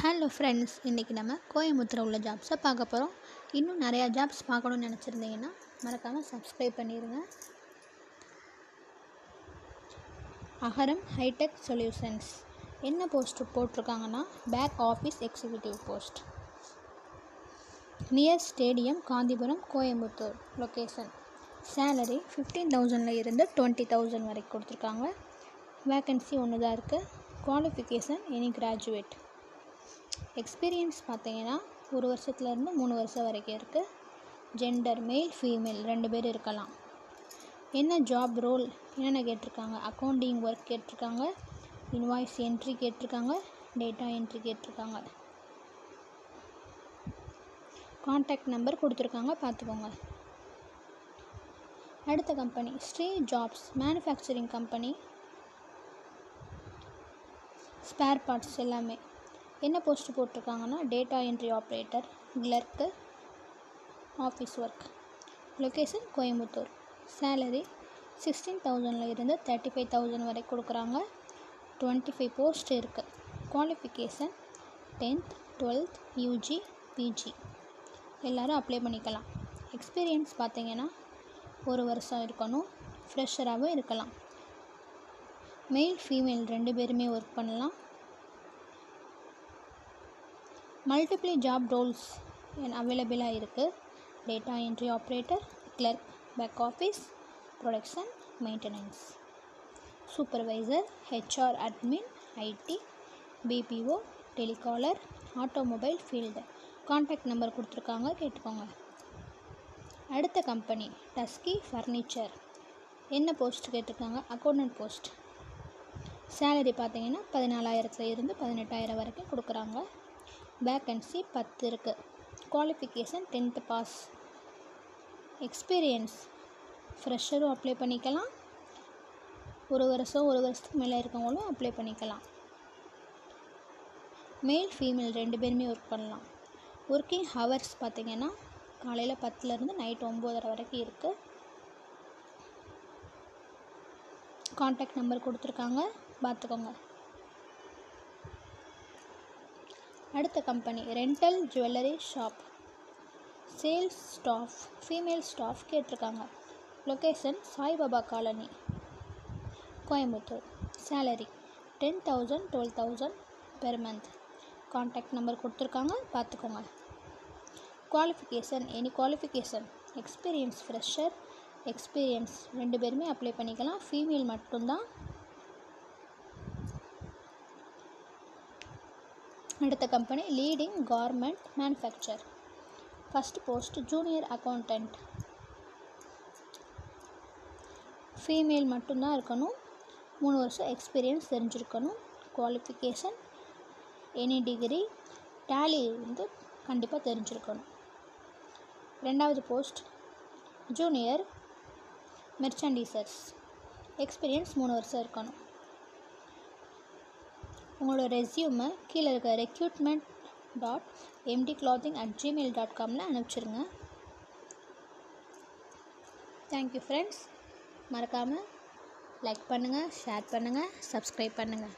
Hello friends, இன்றைக்கி நம்ம கோயம்புத்தூர் உள்ள ஜாப்ஸை பார்க்க போகிறோம். இன்னும் நிறையா ஜாப்ஸ் பார்க்கணுன்னு நினச்சிருந்தீங்கன்னா மறக்காமல் சப்ஸ்கிரைப் பண்ணிடுங்க. அகரம் ஹைடெக் சொல்யூஷன்ஸ் என்ன போஸ்ட் போட்டிருக்காங்கன்னா, back office executive post, near stadium, Gandhipuram, Coimbatore location. Salary 15,000 இருந்து 20,000 வரைக்கும் கொடுத்துருக்காங்க. வேக்கன்சி ஒன்று தான் இருக்குது. Qualification any graduate. எக்ஸ்பீரியன்ஸ் பார்த்தீங்கன்னா 1 வருஷத்துலேருந்து 3 வருஷம் வரைக்கும் இருக்குது. ஜெண்டர் மேல் ஃபீமேல் 2 பேர் இருக்கலாம். என்ன ஜாப் ரோல் என்னென்ன கேட்டிருக்காங்க? அக்கௌண்டிங் ஒர்க் கேட்டிருக்காங்க, இன்வாய்ஸ் என்ட்ரி கேட்டிருக்காங்க, டேட்டா என்ட்ரி கேட்டிருக்காங்க. கான்டாக்ட் நம்பர் கொடுத்துருக்காங்க, பார்த்துக்கோங்க. அடுத்த company Sri jobs manufacturing company, spare parts எல்லாமே. என்ன போஸ்ட் போட்டிருக்காங்கன்னா, data entry operator, clerk, office work. Location Coimbatore. Salary 16,000 இருந்து 35,000 வரை கொடுக்குறாங்க. 25 போஸ்ட் இருக்குது. Qualification 10th 12th UG PG எல்லோரும் அப்ளை பண்ணிக்கலாம். எக்ஸ்பீரியன்ஸ் பார்த்தீங்கன்னா 1 வருஷம் இருக்கணும். ஃப்ரெஷராகவும் இருக்கலாம். மெயில் ஃபீமேல் 2 பேருமே ஒர்க் பண்ணலாம். மல்டிப்ளி ஜாப் ரோல்ஸ் அவைலபிளாக இருக்குது. Data entry operator, clerk, back office, production, maintenance, supervisor, HR admin, IT, BPO, telecaller, automobile field. Contact number கொடுத்துருக்காங்க, கேட்டுக்கோங்க. அடுத்த கம்பெனி டஸ்கி ஃபர்னிச்சர். என்ன போஸ்ட் கேட்டிருக்காங்க? Accountant post. சேலரி பார்த்தீங்கன்னா 14,000 இருந்து 18,000 வரைக்கும் கொடுக்குறாங்க. வேக்கன்சி 10 இருக்குது. Qualification 10th pass. எக்ஸ்பீரியன்ஸ் ஃப்ரெஷரும் அப்ளை பண்ணிக்கலாம். 1 வருஷத்துக்கு மேலே இருக்கவங்களும் அப்ளை பண்ணிக்கலாம். மேல் ஃபீமேல் 2 பேருமே ஒர்க் பண்ணலாம். ஒர்க்கிங் ஹவர்ஸ் பார்த்திங்கன்னா காலையில் 10லேருந்து நைட் 9:30 வரைக்கும் இருக்குது. கான்டாக்ட் நம்பர் கொடுத்துருக்காங்க, பார்த்துக்கோங்க. அடுத்த company rental jewellery shop. Sales staff, female staff கேட்டிருக்காங்க. Location Saibaba colony, Coimbatore. Salary 10,000 12,000 per month. Contact number கொடுத்துருக்காங்க, பார்த்துக்கோங்க. Qualification any qualification. Experience fresher, experience 2 பேருமே அப்ளை பண்ணிக்கலாம். ஃபீமேல் மட்டும்தான். அடுத்த company leading garment manufacture. First post junior accountant. Female மட்டும்தான் இருக்கணும். 3 வருஷம் எக்ஸ்பீரியன்ஸ் தெரிஞ்சிருக்கணும். குவாலிஃபிகேஷன் எனி டிகிரி, டேலி கண்டிப்பாக தெரிஞ்சிருக்கணும். ரெண்டாவது போஸ்ட் ஜூனியர் மெர்ச்சன்டைசர்ஸ். எக்ஸ்பீரியன்ஸ் 3 வருஷம் இருக்கணும். உங்களோட ரெஸ்யூமை கீழே இருக்க recruitment.mdclothing@gmail.com அனுப்பிச்சிருங்க. Thank you friends. மறக்காமல் லைக் பண்ணுங்கள், ஷேர் பண்ணுங்கள், சப்ஸ்கிரைப் பண்ணுங்கள்.